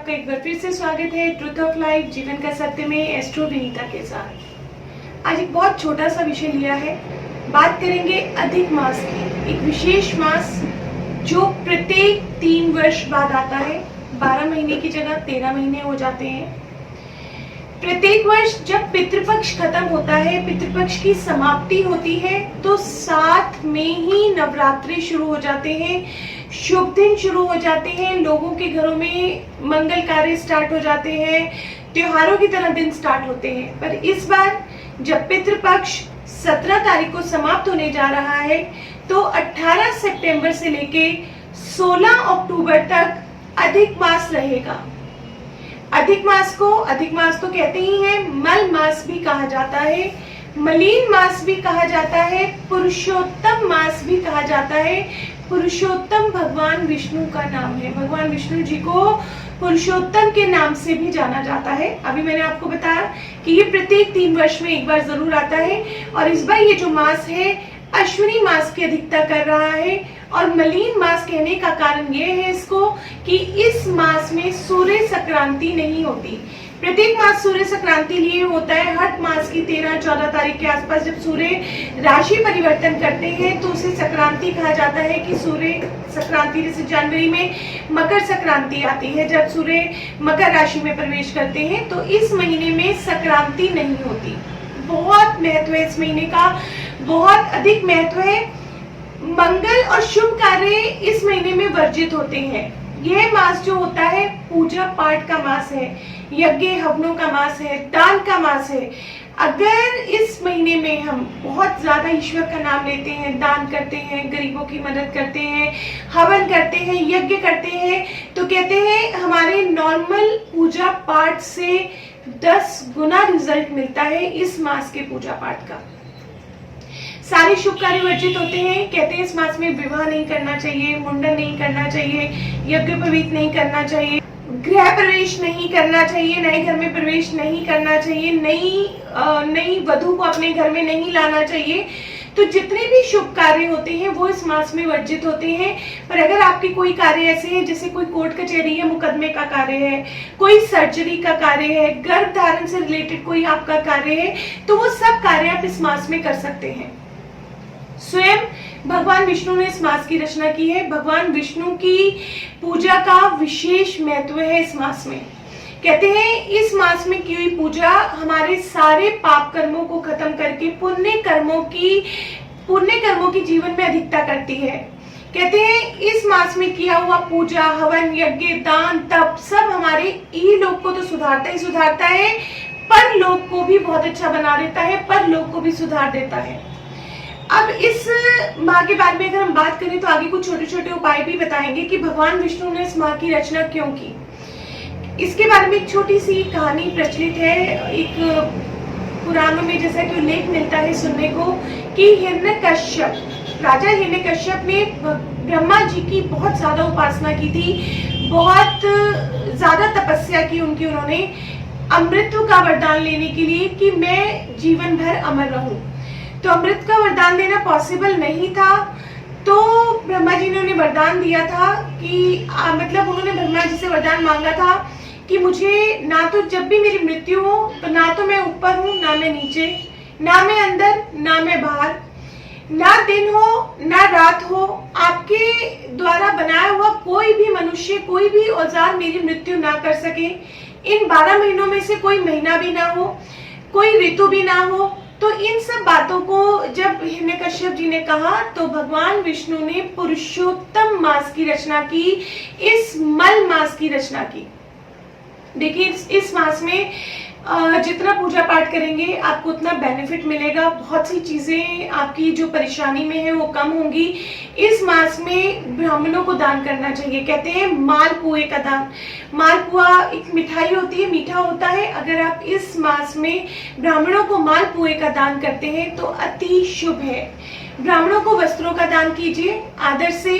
आपका एक बार फिर से स्वागत है ट्रुथ ऑफ लाइफ जीवन का सत्य में एस्ट्रो विनीता के साथ। आज एक बहुत छोटा सा विषय लिया है। बात करेंगे अधिक मास की, एक विशेष मास जो प्रत्येक 3 वर्ष बाद आता है। 12 महीने की जगह 13 महीने हो जाते हैं। प्रत्येक वर्ष जब पितृपक्ष खत्म होता है, पितृपक्ष की समाप्ति होती है, तो साथ में ही नवरात्रि शुरू हो जाते हैं, शुभ दिन शुरू हो जाते हैं, लोगों के घरों में मंगल कार्य स्टार्ट हो जाते हैं, त्योहारों की तरह दिन स्टार्ट होते हैं। पर इस बार जब पितृपक्ष 17 तारीख को समाप्त होने जा रहा है, तो 18 सितंबर से लेके 16 अक्टूबर तक अधिक मास रहेगा। अधिक मास तो कहते ही हैं, मल मास भी कहा जाता है, मलीन मास भी कहा जाता है, पुरुषोत्तम मास भी कहा जाता है। पुरुषोत्तम भगवान विष्णु का नाम है। भगवान विष्णु जी को पुरुषोत्तम के नाम से भी जाना जाता है। अभी मैंने आपको बताया कि ये प्रत्येक 3 वर्ष में एक बार जरूर आता है, और इस बार ये जो मास है अश्विनी मास की अधिकता कर रहा है। और मलीन मास कहने का कारण ये है इसको कि इस मास में सूर्य संक्रांति नहीं होती। प्रत्येक मास सूर्य संक्रांति लिए होता है। हर मास की 13-14 तारीख के आसपास जब सूर्य राशि परिवर्तन करते हैं तो उसे संक्रांति कहा जाता है कि सूर्य संक्रांति। जैसे जनवरी में मकर संक्रांति आती है, जब सूर्य मकर राशि में प्रवेश करते हैं, तो इस महीने में संक्रांति नहीं होती। बहुत महत्व है इस महीने का, बहुत अधिक महत्व है। मंगल और शुभ कार्य इस महीने में वर्जित होते हैं। यह मास जो होता है पूजा पाठ का मास है, यज्ञ हवनों का मास है, दान का मास है। अगर इस महीने में हम बहुत ज्यादा ईश्वर का नाम लेते हैं, दान करते हैं, गरीबों की मदद करते हैं, हवन करते हैं, यज्ञ करते हैं, तो कहते हैं हमारे नॉर्मल पूजा पाठ से 10 गुना रिजल्ट मिलता है इस मास के पूजा पाठ का। सारे शुभ कार्य वर्जित होते हैं। कहते हैं इस मास में विवाह नहीं करना चाहिए, मुंडन नहीं करना चाहिए, यज्ञोपवीत नहीं करना चाहिए, गृह प्रवेश नहीं करना चाहिए, नए घर में प्रवेश नहीं करना चाहिए, नई वधु को अपने घर में नहीं लाना चाहिए। तो जितने भी शुभ कार्य होते हैं वो इस मास में वर्जित होते हैं। पर अगर आपके कोई कार्य ऐसे हैं, जैसे कोई कोर्ट कचहरी या मुकदमे का कार्य है, कोई सर्जरी का कार्य है, गर्भ धारण से रिलेटेड कोई आपका कार्य है, तो वो सब कार्य आप इस मास में कर सकते हैं। स्वयं भगवान विष्णु ने इस मास की रचना की है। भगवान विष्णु की पूजा का विशेष महत्व है इस मास में। कहते हैं इस मास में की हुई पूजा हमारे सारे पाप कर्मों को खत्म करके पुण्य कर्मों की जीवन में अधिकता करती है। कहते हैं इस मास में किया हुआ पूजा, हवन, यज्ञ, दान, तप सब हमारे इहलोक को तो सुधारता ही सुधारता है, परलोक को भी बहुत अच्छा बना देता है, परलोक को भी सुधार देता है। अब इस माह के बारे में अगर हम बात करें तो आगे कुछ छोटे छोटे उपाय भी बताएंगे कि भगवान विष्णु ने इस माह की रचना क्यों की। इसके बारे में एक छोटी सी कहानी प्रचलित है। एक पुराणों में जैसा कि उल्लेख मिलता है सुनने को कि राजा हिरण्यकश्यप ने ब्रह्मा जी की बहुत ज्यादा उपासना की थी, बहुत ज्यादा तपस्या की उन्होंने अमृत का वरदान लेने के लिए कि मैं जीवन भर अमर रहूं। तो अमृत का वरदान देना पॉसिबल नहीं था, तो ब्रह्मा जी ने उन्हें वरदान दिया था कि मतलब उन्होंने ब्रह्मा जी से वरदान मांगा था कि मुझे ना तो जब भी मेरी मृत्यु हो तो ना तो मैं ऊपर हूँ ना मैं नीचे, ना मैं अंदर ना मैं बाहर, ना दिन हो ना रात हो, आपके द्वारा बनाया हुआ कोई भी मनुष्य, कोई भी औजार मेरी मृत्यु ना कर सके। इन 12 महीनों में से कोई महीना भी ना हो, कोई ऋतु भी ना हो। तो इन सब बातों को जब हिरण्यकश्यप जी ने कहा तो भगवान विष्णु ने पुरुषोत्तम मास की रचना की, इस मल मास की रचना की। देखिए इस मास में जितना पूजा पाठ करेंगे आपको उतना बेनिफिट मिलेगा। बहुत सी चीजें आपकी जो परेशानी में है वो कम होंगी। इस मास में ब्राह्मणों को दान करना चाहिए। कहते हैं मालपुए का दान। मालपुआ एक मिठाई होती है, मीठा होता है। अगर आप इस मास में ब्राह्मणों को मालपुए का दान करते हैं तो अति शुभ है। ब्राह्मणों को वस्त्रों का दान कीजिए। आदर से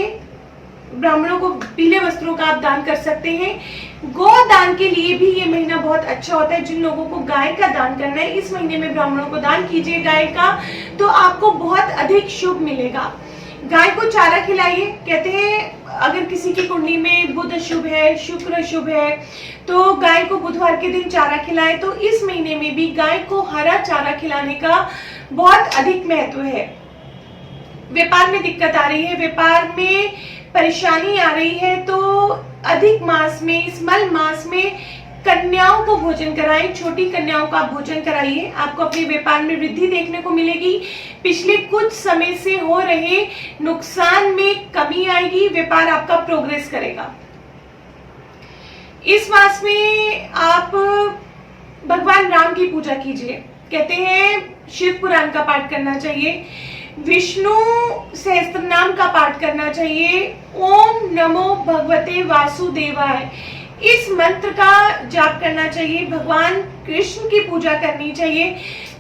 ब्राह्मणों को पीले वस्त्रों का आप दान कर सकते हैं। गोदान के लिए भी ये महीना बहुत अच्छा होता है। जिन लोगों को गाय का दान करना है इस महीने में ब्राह्मणों को दान कीजिए गाय का, तो आपको बहुत अधिक शुभ मिलेगा। गाय को चारा खिलाइए। कहते हैं अगर किसी की कुंडली में बुध शुभ है, शुक्र शुभ है, तो गाय को बुधवार के दिन चारा खिलाए। तो इस महीने में भी गाय को हरा चारा खिलाने का बहुत अधिक महत्व है। व्यापार में दिक्कत आ रही है, व्यापार में परेशानी आ रही है, तो अधिक मास में, इस मल मास में कन्याओं को भोजन कराएं, छोटी कन्याओं का भोजन कराइए। आपको अपने व्यापार में वृद्धि देखने को मिलेगी। पिछले कुछ समय से हो रहे नुकसान में कमी आएगी, व्यापार आपका प्रोग्रेस करेगा। इस मास में आप भगवान राम की पूजा कीजिए। कहते हैं शिव पुराण का पाठ करना चाहिए, विष्णु सहस्त्र नाम का पाठ करना चाहिए, ओम नमो भगवते वासुदेवाय इस मंत्र का जाप करना चाहिए, भगवान कृष्ण की पूजा करनी चाहिए।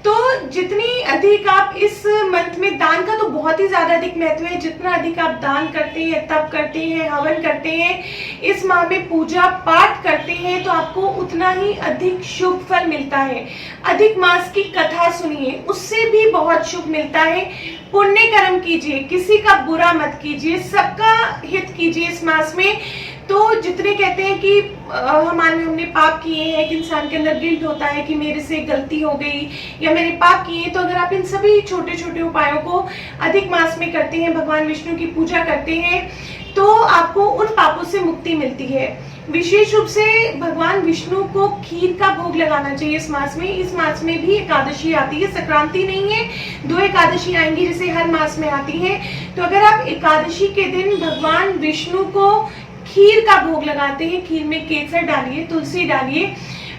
तो जितनी अधिक आप इस मंत्र में, दान का तो बहुत ही ज्यादा अधिक महत्व है, जितना अधिक आप दान करते हैं, तप करते हैं, हवन करते हैं, इस माह में पूजा पाठ करते हैं, तो आपको उतना ही अधिक शुभ फल मिलता है। अधिक मास की कथा सुनिए, उससे भी बहुत शुभ मिलता है। पुण्य कर्म कीजिए, किसी का बुरा मत कीजिए, सबका हित कीजिए इस मास में। तो जितने कहते हैं कि हमने पाप किए हैं, एक इंसान के अंदर गिल्ट होता है कि मेरे से गलती हो गई या मैंने पाप किए, तो अगर आप इन सभी छोटे छोटे उपायों को अधिक मास में करते हैं, भगवान विष्णु की पूजा करते हैं, तो आपको उन पापों से मुक्ति मिलती है। विशेष रूप से भगवान विष्णु को खीर का भोग लगाना चाहिए इस मास में। इस मास में भी एकादशी आती है, संक्रांति नहीं है, 2 एकादशी आएंगी जैसे हर मास में आती है। तो अगर आप एकादशी के दिन भगवान विष्णु को खीर का भोग लगाते हैं, खीर में केसर डालिए, तुलसी डालिए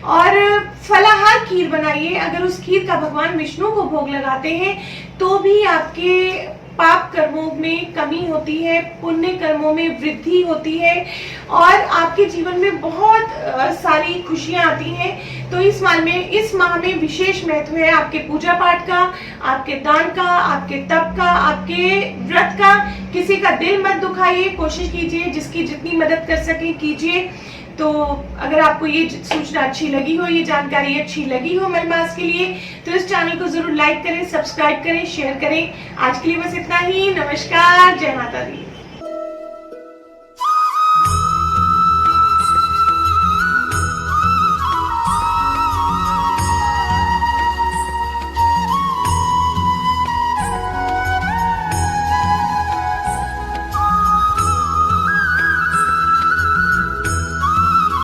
और फलाहार खीर बनाइए। अगर उस खीर का भगवान विष्णु को भोग लगाते हैं तो भी आपके पाप कर्मों में कमी होती है, पुण्य कर्मों में वृद्धि होती है और आपके जीवन में बहुत सारी खुशियां आती हैं। तो इस माह में विशेष महत्व है आपके पूजा पाठ का, आपके दान का, आपके तप का, आपके व्रत का। किसी का दिल मत दुखाइए, कोशिश कीजिए जिसकी जितनी मदद कर सके कीजिए। तो अगर आपको ये सूचना अच्छी लगी हो, ये जानकारी अच्छी लगी हो मल मास के लिए, तो इस चैनल को जरूर लाइक करें, सब्सक्राइब करें, शेयर करें। आज के लिए बस इतना ही। नमस्कार, जय माता दी।